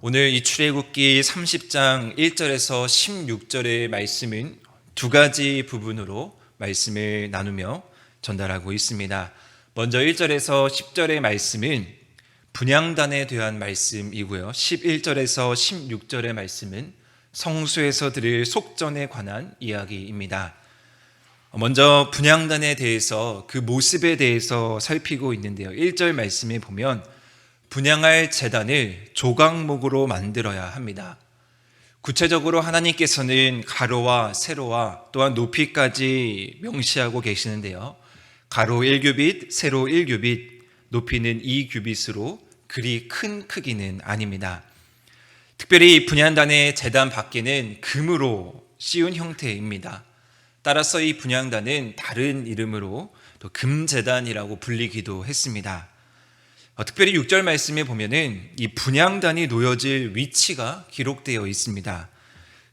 오늘 이 출애굽기 30장 1절에서 16절의 말씀은 두 가지 부분으로 말씀을 나누며 전달하고 있습니다. 먼저 1절에서 10절의 말씀은 분향단에 대한 말씀이고요. 11절에서 16절의 말씀은 성소에서 드릴 속전에 관한 이야기입니다. 먼저 분향단에 대해서 그 모습에 대해서 살피고 있는데요. 1절 말씀에 보면 분향할 제단을 조각목으로 만들어야 합니다. 구체적으로 하나님께서는 가로와 세로와 또한 높이까지 명시하고 계시는데요. 가로 1규빗, 세로 1규빗, 높이는 2규빗으로 그리 큰 크기는 아닙니다. 특별히 분향단의 제단 밖에는 금으로 씌운 형태입니다. 따라서 이 분향단은 다른 이름으로 또 금제단이라고 불리기도 했습니다. 특별히 6절 말씀에 보면은 이 분향단이 놓여질 위치가 기록되어 있습니다.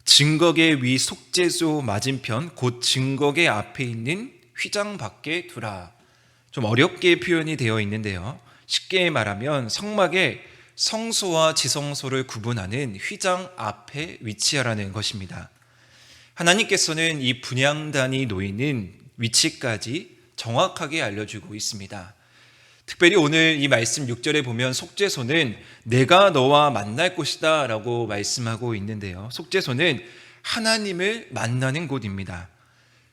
증거계 위 속죄소 맞은편 곧 증거계 앞에 있는 휘장 밖에 두라. 좀 어렵게 표현이 되어 있는데요. 쉽게 말하면 성막에 성소와 지성소를 구분하는 휘장 앞에 위치하라는 것입니다. 하나님께서는 이 분향단이 놓이는 위치까지 정확하게 알려주고 있습니다. 특별히 오늘 이 말씀 6절에 보면 속죄소는 내가 너와 만날 곳이다 라고 말씀하고 있는데요. 속죄소는 하나님을 만나는 곳입니다.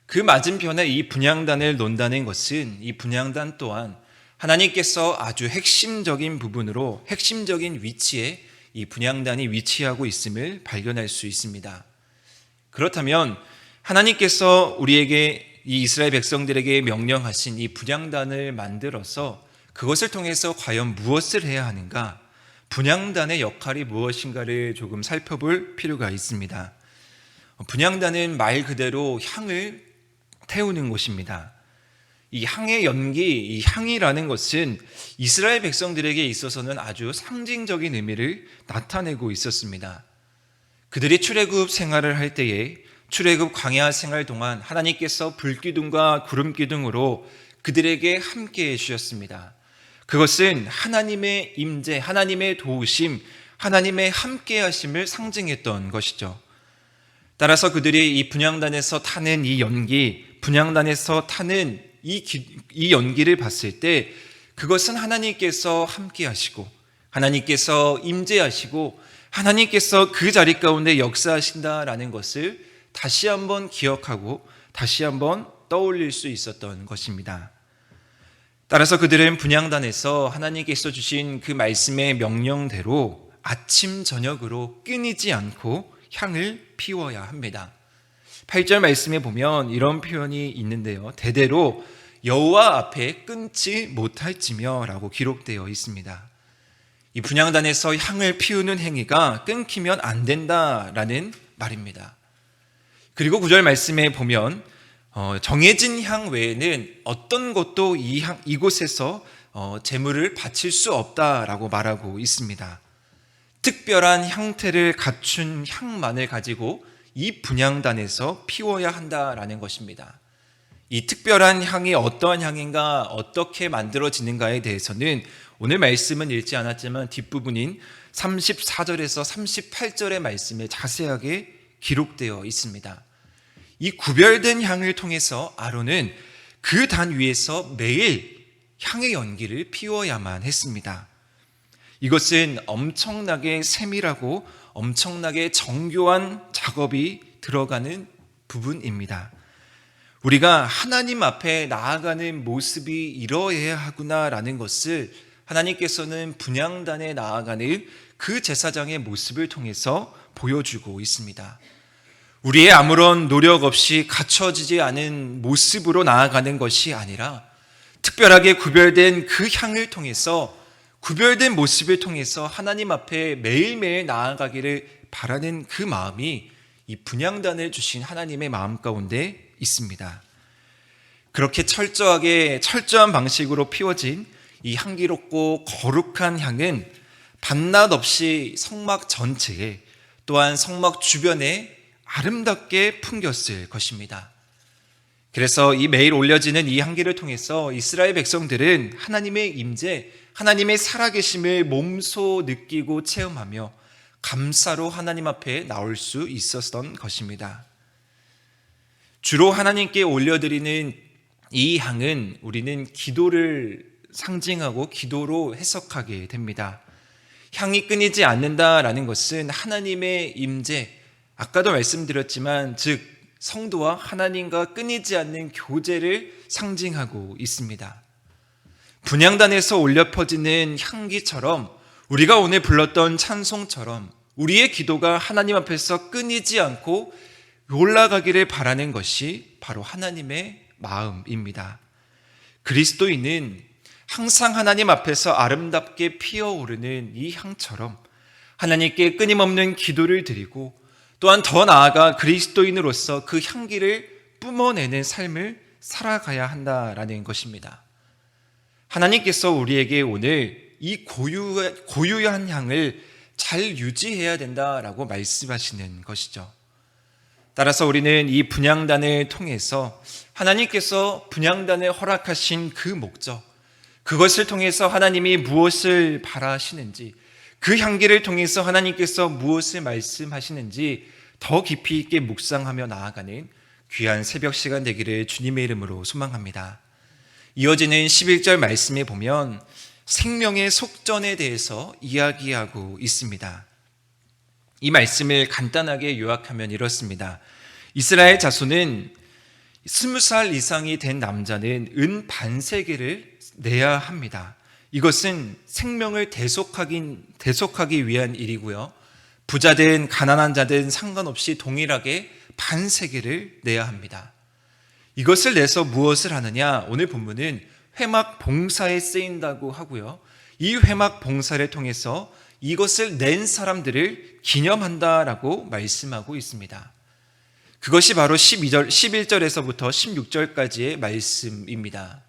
그 맞은편에 이 분향단을 놓는다는 것은 이 분향단 또한 하나님께서 아주 핵심적인 부분으로 핵심적인 위치에 이 분향단이 위치하고 있음을 발견할 수 있습니다. 그렇다면 하나님께서 우리에게 이 이스라엘 백성들에게 명령하신 이 분향단을 만들어서 그것을 통해서 과연 무엇을 해야 하는가? 분향단의 역할이 무엇인가를 조금 살펴볼 필요가 있습니다. 분향단은 말 그대로 향을 태우는 곳입니다. 이 향의 연기, 이 향이라는 것은 이스라엘 백성들에게 있어서는 아주 상징적인 의미를 나타내고 있었습니다. 그들이 출애굽 생활을 할 때에 출애굽 광야 생활 동안 하나님께서 불기둥과 구름기둥으로 그들에게 함께해 주셨습니다. 그것은 하나님의 임재, 하나님의 도우심, 하나님의 함께하심을 상징했던 것이죠. 따라서 그들이 이 분향단에서 타는 이 연기, 분향단에서 타는 이 연기를 봤을 때 그것은 하나님께서 함께하시고 하나님께서 임재하시고 하나님께서 그 자리 가운데 역사하신다라는 것을 다시 한번 기억하고 다시 한번 떠올릴 수 있었던 것입니다. 따라서 그들은 분향단에서 하나님께서 주신 그 말씀의 명령대로 아침 저녁으로 끊이지 않고 향을 피워야 합니다. 8절 말씀에 보면 이런 표현이 있는데요. 대대로 여호와 앞에 끊지 못할지며 라고 기록되어 있습니다. 이 분향단에서 향을 피우는 행위가 끊기면 안 된다라는 말입니다. 그리고 9절 말씀에 보면 정해진 향 외에는 어떤 것도 이곳에서 제물을 바칠 수 없다라고 말하고 있습니다. 특별한 형태를 갖춘 향만을 가지고 이 분향단에서 피워야 한다라는 것입니다. 이 특별한 향이 어떠한 향인가, 어떻게 만들어지는가에 대해서는 오늘 말씀은 읽지 않았지만 뒷부분인 34절에서 38절의 말씀에 자세하게 기록되어 있습니다. 이 구별된 향을 통해서 아론은 그 단 위에서 매일 향의 연기를 피워야만 했습니다. 이것은 엄청나게 세밀하고 엄청나게 정교한 작업이 들어가는 부분입니다. 우리가 하나님 앞에 나아가는 모습이 이러해야 하구나라는 것을 하나님께서는 분향단에 나아가는 그 제사장의 모습을 통해서 보여주고 있습니다. 우리의 아무런 노력 없이 갖춰지지 않은 모습으로 나아가는 것이 아니라 특별하게 구별된 그 향을 통해서 구별된 모습을 통해서 하나님 앞에 매일매일 나아가기를 바라는 그 마음이 이 분향단을 주신 하나님의 마음 가운데 있습니다. 그렇게 철저한 방식으로 피워진 이 향기롭고 거룩한 향은 밤낮 없이 성막 전체에 또한 성막 주변에 아름답게 풍겼을 것입니다. 그래서 이 매일 올려지는 이 향기를 통해서 이스라엘 백성들은 하나님의 임재, 하나님의 살아계심을 몸소 느끼고 체험하며 감사로 하나님 앞에 나올 수 있었던 것입니다. 주로 하나님께 올려드리는 이 향은 우리는 기도를 상징하고 기도로 해석하게 됩니다. 향이 끊이지 않는다라는 것은 하나님의 임재, 아까도 말씀드렸지만 즉 성도와 하나님과 끊이지 않는 교제를 상징하고 있습니다. 분향단에서 울려 퍼지는 향기처럼 우리가 오늘 불렀던 찬송처럼 우리의 기도가 하나님 앞에서 끊이지 않고 올라가기를 바라는 것이 바로 하나님의 마음입니다. 그리스도인은 항상 하나님 앞에서 아름답게 피어오르는 이 향처럼 하나님께 끊임없는 기도를 드리고 또한 더 나아가 그리스도인으로서 그 향기를 뿜어내는 삶을 살아가야 한다라는 것입니다. 하나님께서 우리에게 오늘 이 고유한 향을 잘 유지해야 된다라고 말씀하시는 것이죠. 따라서 우리는 이 분향단을 통해서 하나님께서 분향단을 허락하신 그 목적, 그것을 통해서 하나님이 무엇을 바라시는지, 그 향기를 통해서 하나님께서 무엇을 말씀하시는지 더 깊이 있게 묵상하며 나아가는 귀한 새벽 시간 되기를 주님의 이름으로 소망합니다. 이어지는 11절 말씀에 보면 생명의 속전에 대해서 이야기하고 있습니다. 이 말씀을 간단하게 요약하면 이렇습니다. 이스라엘 자손은 20살 이상이 된 남자는 은 반세겔을 내야 합니다. 이것은 생명을 대속하기 위한 일이고요. 부자든 가난한 자든 상관없이 동일하게 반세겔을 내야 합니다. 이것을 내서 무엇을 하느냐? 오늘 본문은 회막 봉사에 쓰인다고 하고요. 이 회막 봉사를 통해서 이것을 낸 사람들을 기념한다라고 말씀하고 있습니다. 그것이 바로 11절에서부터 16절까지의 말씀입니다.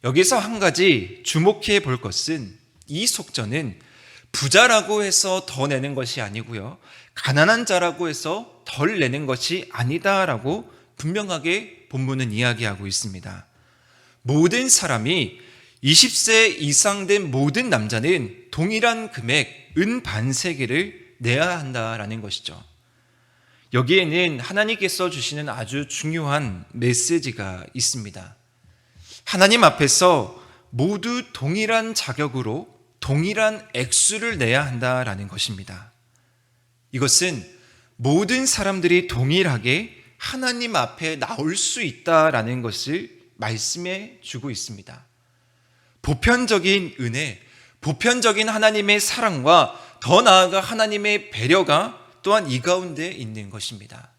여기서 한 가지 주목해 볼 것은 이 속전은 부자라고 해서 더 내는 것이 아니고요. 가난한 자라고 해서 덜 내는 것이 아니다라고 분명하게 본문은 이야기하고 있습니다. 모든 사람이 20세 이상 된 모든 남자는 동일한 금액 은 반세겔을 내야 한다라는 것이죠. 여기에는 하나님께서 주시는 아주 중요한 메시지가 있습니다. 하나님 앞에서 모두 동일한 자격으로 동일한 액수를 내야 한다라는 것입니다. 이것은 모든 사람들이 동일하게 하나님 앞에 나올 수 있다라는 것을 말씀해 주고 있습니다. 보편적인 은혜, 보편적인 하나님의 사랑과 더 나아가 하나님의 배려가 또한 이 가운데 있는 것입니다.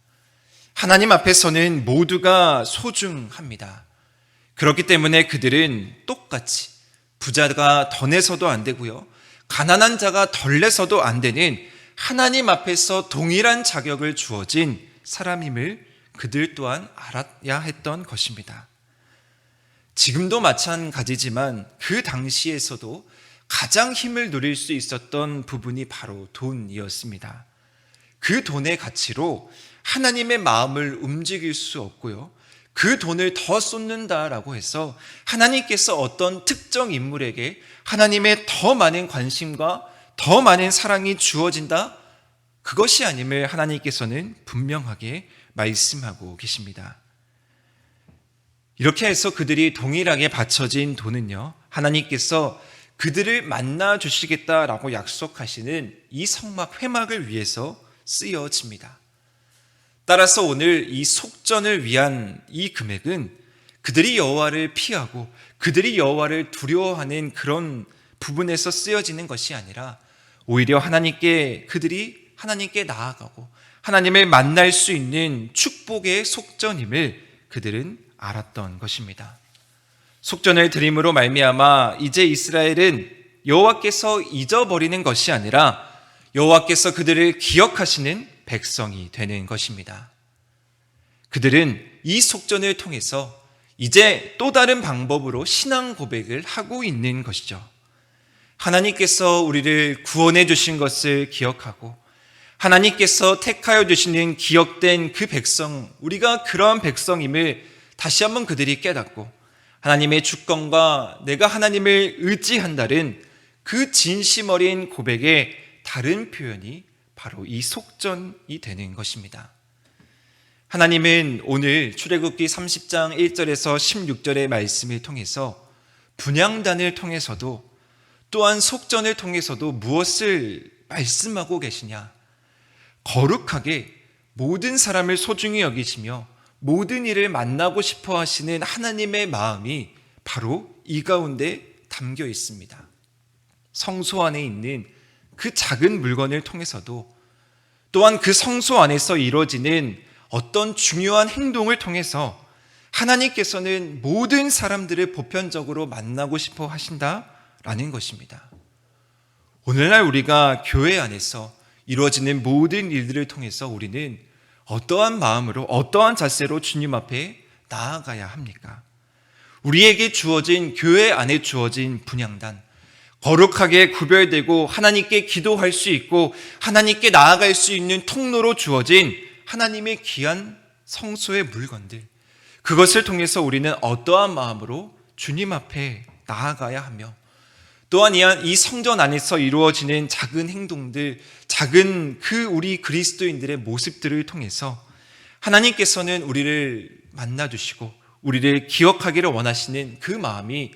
하나님 앞에서는 모두가 소중합니다. 그렇기 때문에 그들은 똑같이 부자가 더 내서도 안 되고요. 가난한 자가 덜 내서도 안 되는 하나님 앞에서 동일한 자격을 주어진 사람임을 그들 또한 알아야 했던 것입니다. 지금도 마찬가지지만 그 당시에서도 가장 힘을 누릴 수 있었던 부분이 바로 돈이었습니다. 그 돈의 가치로 하나님의 마음을 움직일 수 없고요. 그 돈을 더 쏟는다라고 해서 하나님께서 어떤 특정 인물에게 하나님의 더 많은 관심과 더 많은 사랑이 주어진다? 그것이 아님을 하나님께서는 분명하게 말씀하고 계십니다. 이렇게 해서 그들이 동일하게 바쳐진 돈은요, 하나님께서 그들을 만나 주시겠다라고 약속하시는 이 성막 회막을 위해서 쓰여집니다. 따라서 오늘 이 속전을 위한 이 금액은 그들이 여호와를 피하고 그들이 여호와를 두려워하는 그런 부분에서 쓰여지는 것이 아니라 오히려 그들이 하나님께 나아가고 하나님을 만날 수 있는 축복의 속전임을 그들은 알았던 것입니다. 속전을 드림으로 말미암아 이제 이스라엘은 여호와께서 잊어버리는 것이 아니라 여호와께서 그들을 기억하시는 백성이 되는 것입니다. 그들은 이 속전을 통해서 이제 또 다른 방법으로 신앙 고백을 하고 있는 것이죠. 하나님께서 우리를 구원해 주신 것을 기억하고 하나님께서 택하여 주시는 기억된 그 백성, 우리가 그러한 백성임을 다시 한번 그들이 깨닫고 하나님의 주권과 내가 하나님을 의지한다는 그 진심 어린 고백의 다른 표현이 바로 이 속전이 되는 것입니다. 하나님은 오늘 출애굽기 30장 1절에서 16절의 말씀을 통해서 분향단을 통해서도 또한 속전을 통해서도 무엇을 말씀하고 계시냐? 거룩하게 모든 사람을 소중히 여기시며 모든 일을 만나고 싶어 하시는 하나님의 마음이 바로 이 가운데 담겨 있습니다. 성소 안에 있는 그 작은 물건을 통해서도 또한 그 성소 안에서 이루어지는 어떤 중요한 행동을 통해서 하나님께서는 모든 사람들을 보편적으로 만나고 싶어 하신다라는 것입니다. 오늘날 우리가 교회 안에서 이루어지는 모든 일들을 통해서 우리는 어떠한 마음으로 어떠한 자세로 주님 앞에 나아가야 합니까? 우리에게 주어진 교회 안에 주어진 분향단, 거룩하게 구별되고 하나님께 기도할 수 있고 하나님께 나아갈 수 있는 통로로 주어진 하나님의 귀한 성소의 물건들, 그것을 통해서 우리는 어떠한 마음으로 주님 앞에 나아가야 하며 또한 이 성전 안에서 이루어지는 작은 행동들, 작은 그 우리 그리스도인들의 모습들을 통해서 하나님께서는 우리를 만나주시고 우리를 기억하기를 원하시는 그 마음이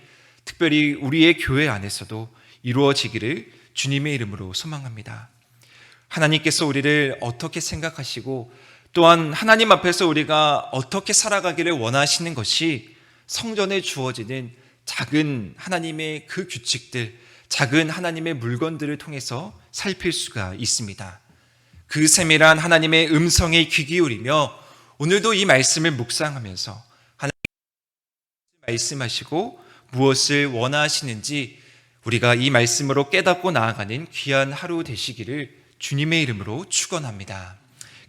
특별히 우리의 교회 안에서도 이루어지기를 주님의 이름으로 소망합니다. 하나님께서 우리를 어떻게 생각하시고 또한 하나님 앞에서 우리가 어떻게 살아가기를 원하시는 것이 성전에 주어지는 작은 하나님의 그 규칙들, 작은 하나님의 물건들을 통해서 살필 수가 있습니다. 그 세밀한 하나님의 음성에 귀 기울이며 오늘도 이 말씀을 묵상하면서 하나님 말씀하시고 무엇을 원하시는지 우리가 이 말씀으로 깨닫고 나아가는 귀한 하루 되시기를 주님의 이름으로 축원합니다.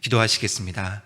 기도하시겠습니다.